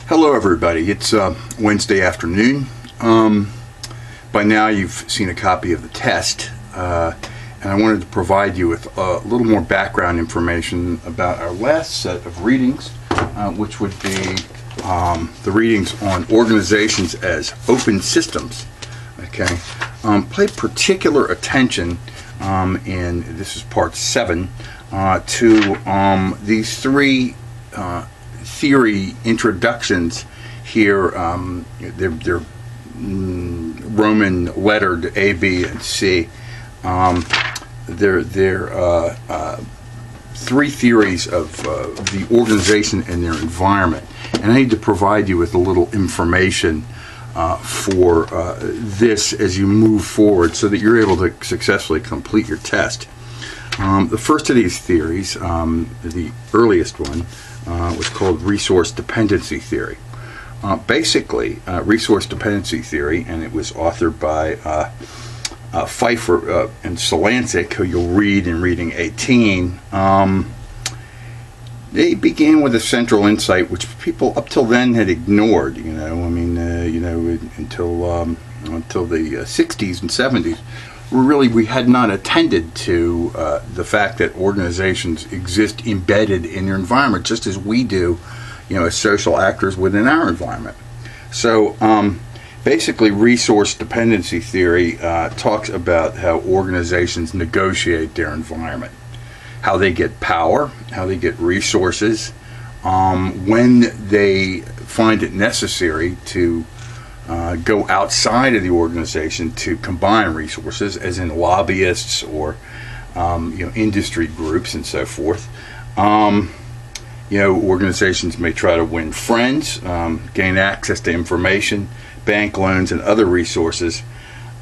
Hello everybody, it's Wednesday afternoon. By now you've seen a copy of the test, and I wanted to provide you with a little more background information about our last set of readings, which would be the readings on organizations as open systems. Okay, pay particular attention, and this is part 7, to these three theory introductions here. They're Roman lettered A, B, and C. They're three theories of the organization and their environment, and I need to provide you with a little information for this as you move forward, so that you're able to successfully complete your test. The first of these theories, the earliest one, was called resource dependency theory. Basically, resource dependency theory, and it was authored by Pfeiffer and Solanczyk, who you'll read in reading 18. They began with a central insight which people up till then had ignored. Until the 60s and 70s. We had not attended to the fact that organizations exist embedded in their environment, just as we do, as social actors within our environment. So basically, resource dependency theory talks about how organizations negotiate their environment, how they get power, how they get resources, when they find it necessary to go outside of the organization to combine resources, as in lobbyists or industry groups and so forth. Organizations may try to win friends, gain access to information, bank loans, and other resources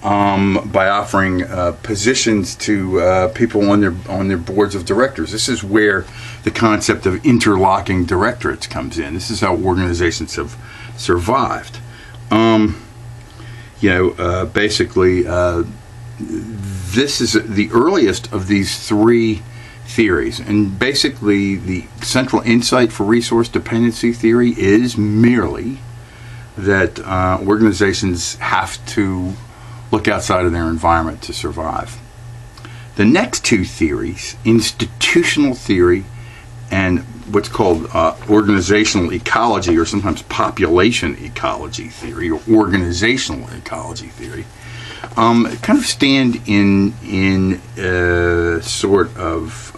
by offering positions to people on their boards of directors. This is where the concept of interlocking directorates comes in. This is how organizations have survived. Basically, this is the earliest of these three theories, and basically the central insight for resource dependency theory is merely that organizations have to look outside of their environment to survive. The next two theories, institutional theory and what's called organizational ecology, or sometimes population ecology theory, or organizational ecology theory, kind of stand in sort of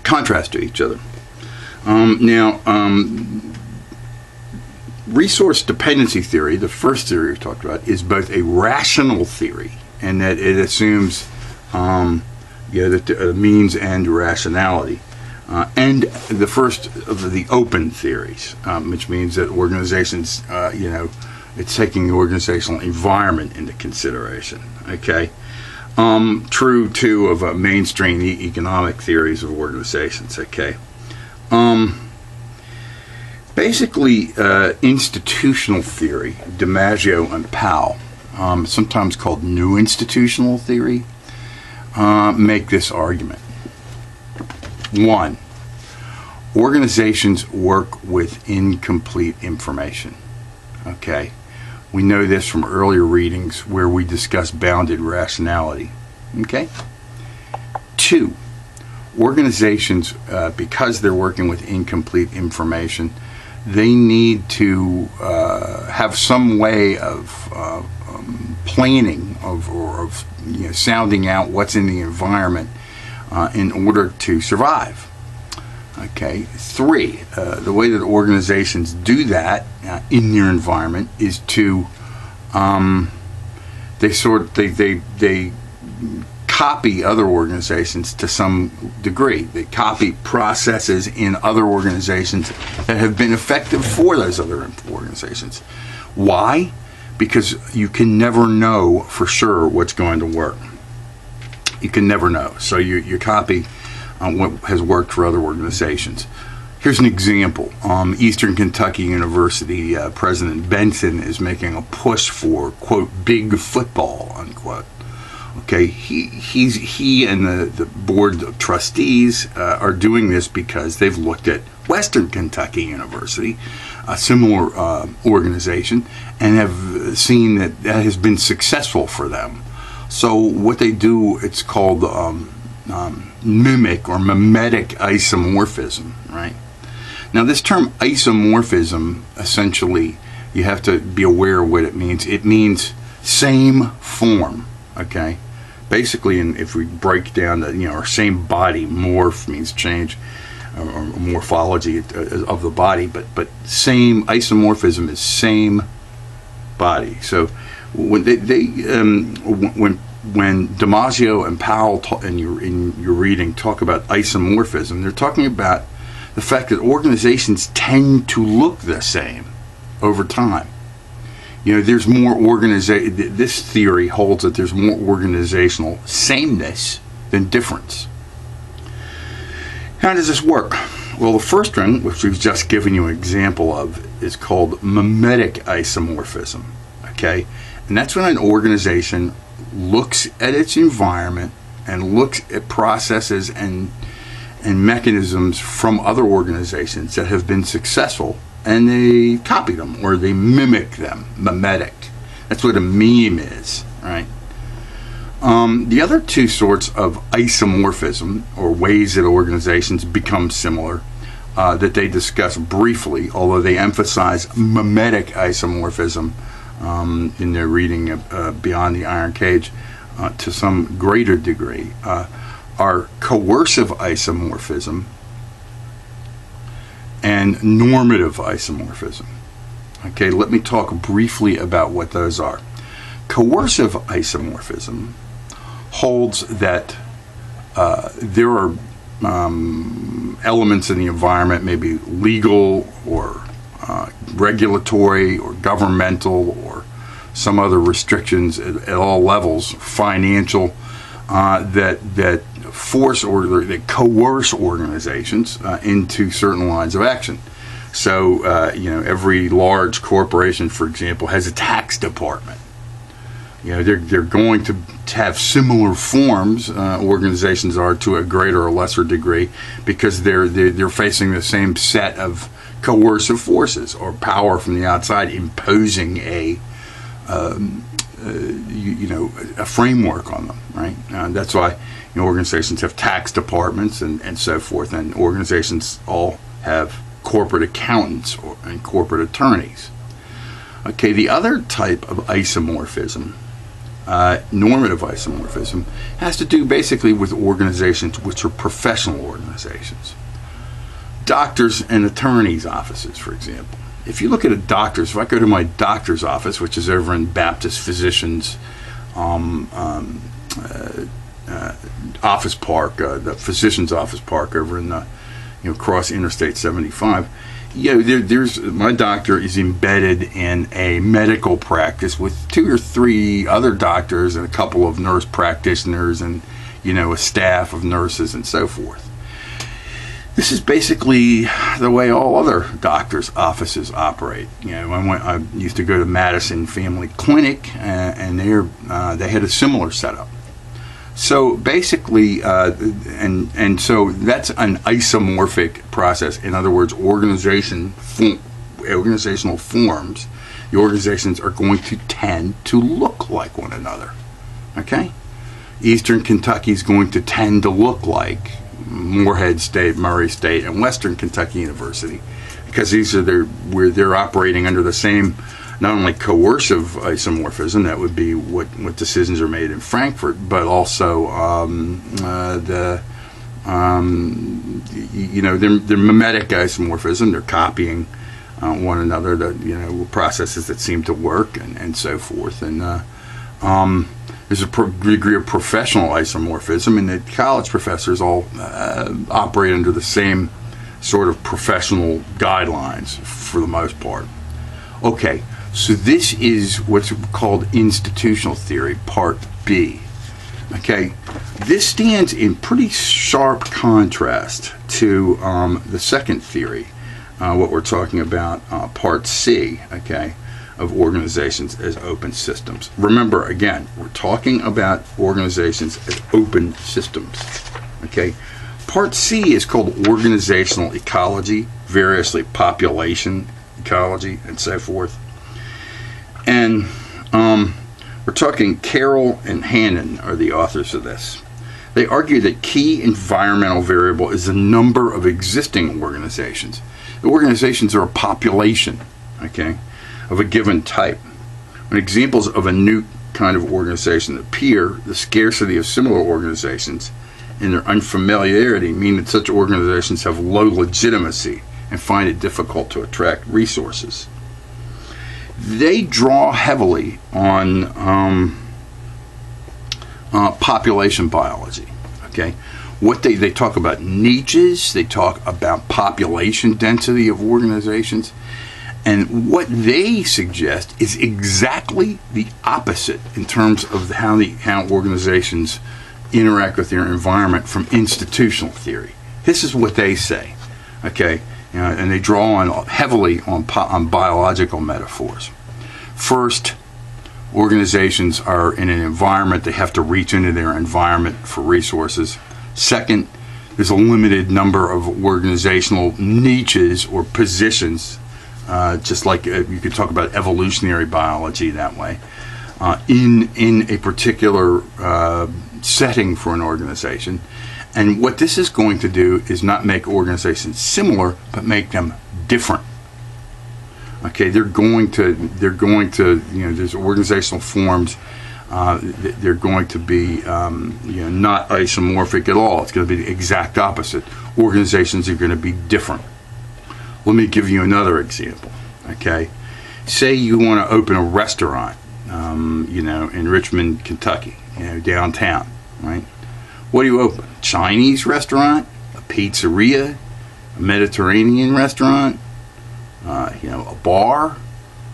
contrast to each other. Resource dependency theory, the first theory we talked about, is both a rational theory, and that it assumes that means and rationality, and the first of the open theories, which means that organizations, it's taking the organizational environment into consideration. Okay, true too of mainstream economic theories of organizations. Okay, basically, institutional theory, DiMaggio and Powell, sometimes called new institutional theory, make this argument. 1. Organizations work with incomplete information. Okay, we know this from earlier readings where we discussed bounded rationality. Okay. 2. Organizations, because they're working with incomplete information, they need to have some way of planning or sounding out what's in the environment in order to survive. Okay. 3, the way that organizations do that in their environment is to they copy other organizations to some degree. They copy processes in other organizations that have been effective for those other organizations. Why? Because you can never know for sure what's going to work. You can never know. So you copy what has worked for other organizations. Here's an example. Eastern Kentucky University President Benson is making a push for, quote, big football, unquote. Okay, he and the board of trustees are doing this because they've looked at Western Kentucky University, a similar organization, and have seen that that has been successful for them. So what they do, it's called mimic or mimetic isomorphism, right? Now this term isomorphism, essentially, you have to be aware of what it means. It means same form, okay? Basically, if we break down the, our same body, morph means change, or morphology of the body, but same isomorphism is same body. So when when Damasio and Powell in your reading talk about isomorphism, they're talking about the fact that organizations tend to look the same over time. There's more this theory holds that there's more organizational sameness than difference. How does this work? Well, the first one, which we've just given you an example of, is called mimetic isomorphism. Okay? And that's when an organization looks at its environment and looks at processes and mechanisms from other organizations that have been successful, and they copy them or they mimic them. Mimetic. That's what a meme is, right? The other two sorts of isomorphism, or ways that organizations become similar, that they discuss briefly, although they emphasize mimetic isomorphism in their reading of Beyond the Iron Cage to some greater degree, are coercive isomorphism and normative isomorphism. Okay, let me talk briefly about what those are. Coercive isomorphism holds that there are elements in the environment, maybe legal or regulatory or governmental or some other restrictions at all levels, financial, that force or that coerce organizations into certain lines of action. So, every large corporation, for example, has a tax department. They're going to have similar forms. Organizations are to a greater or lesser degree because they're facing the same set of coercive forces or power from the outside imposing a framework on them, right? That's why organizations have tax departments and so forth, and organizations all have corporate accountants and corporate attorneys. Okay, the other type of isomorphism, normative isomorphism, has to do basically with organizations which are professional organizations. Doctors and attorneys' offices, for example. If you look at if I go to my doctor's office, which is over in Baptist Physicians Office Park, the Physicians Office Park over in the, across Interstate 75, there's my doctor is embedded in a medical practice with 2 or 3 other doctors and a couple of nurse practitioners and, a staff of nurses and so forth. This is basically the way all other doctors' offices operate. I used to go to Madison Family Clinic, and they had a similar setup. So basically, and so that's an isomorphic process. In other words, organizational forms, the organizations are going to tend to look like one another. Okay? Eastern Kentucky is going to tend to look like Morehead State, Murray State, and Western Kentucky University, because these are where they're operating under the same, not only coercive isomorphism, that would be what decisions are made in Frankfurt, but also they're mimetic isomorphism. They're copying one another, processes that seem to work and so forth, and there's a degree of professional isomorphism, and the college professors all operate under the same sort of professional guidelines for the most part. Okay, so this is what's called institutional theory, part B. Okay, this stands in pretty sharp contrast to the second theory, what we're talking about, part C. Okay, of organizations as open systems. Remember, again, we're talking about organizations as open systems. Okay. Part C is called organizational ecology, variously population ecology, and so forth. And we're talking Carroll and Hannon are the authors of this. They argue that key environmental variable is the number of existing organizations. The organizations are a population, okay, of a given type. When examples of a new kind of organization appear, the scarcity of similar organizations and their unfamiliarity mean that such organizations have low legitimacy and find it difficult to attract resources. They draw heavily on population biology. Okay, what they talk about niches, they talk about population density of organizations, and what they suggest is exactly the opposite in terms of how organizations interact with their environment from institutional theory. This is what they say. Okay. And they draw on heavily on biological metaphors. First, organizations are in an environment. They have to reach into their environment for resources. Second, there's a limited number of organizational niches or positions, just like you could talk about evolutionary biology that way, in a particular setting for an organization. And what this is going to do is not make organizations similar, but make them different. Okay, they're going to, there's organizational forms. They're going to be, not isomorphic at all. It's going to be the exact opposite. Organizations are going to be different. Let me give you another example. Okay, say you want to open a restaurant, in Richmond, Kentucky, downtown, right? What do you open? A Chinese restaurant, a pizzeria, a Mediterranean restaurant, a bar?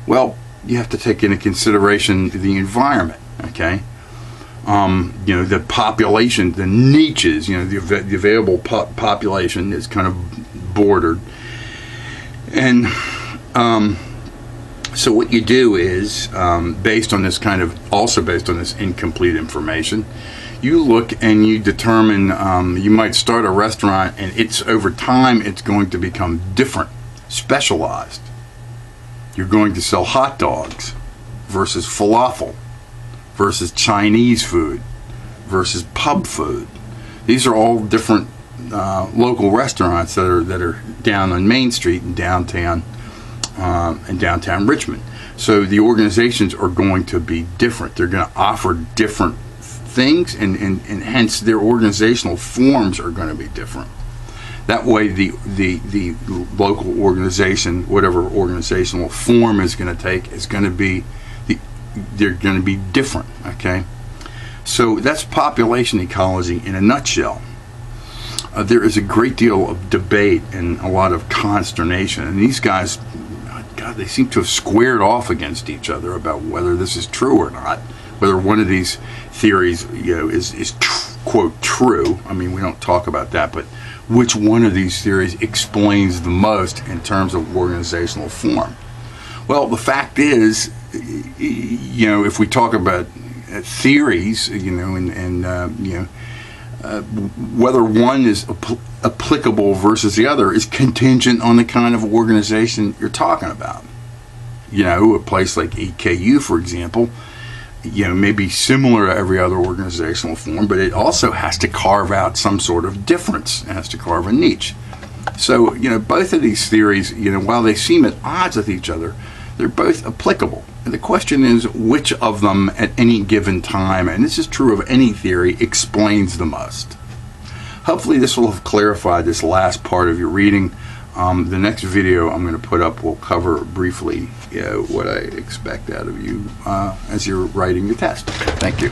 Well, you have to take into consideration the environment, okay? The population, the niches, the available population is kind of bordered. And so what you do is, based on this incomplete information, you look and you determine, you might start a restaurant and over time it's going to become different, specialized. You're going to sell hot dogs versus falafel versus Chinese food versus pub food. These are all different local restaurants that are down on Main Street in downtown Richmond. So the organizations are going to be different. They're going to offer different things, and hence their organizational forms are going to be different. That way the local organization, whatever organizational form is going to take, is going to be they're going to be different. Okay, so that's population ecology in a nutshell. There is a great deal of debate and a lot of consternation, and these guys, God, they seem to have squared off against each other about whether this is true or not. Whether one of these theories, is quote true. I mean, we don't talk about that, but which one of these theories explains the most in terms of organizational form? Well, the fact is, if we talk about theories, whether one is applicable versus the other is contingent on the kind of organization you're talking about. A place like EKU, for example, may be similar to every other organizational form, but it also has to carve out some sort of difference. It has to carve a niche. So, both of these theories, while they seem at odds with each other, they're both applicable. And the question is which of them at any given time, and this is true of any theory, explains the most. Hopefully this will have clarified this last part of your reading. The next video I'm going to put up will cover briefly what I expect out of you as you're writing your test. Thank you.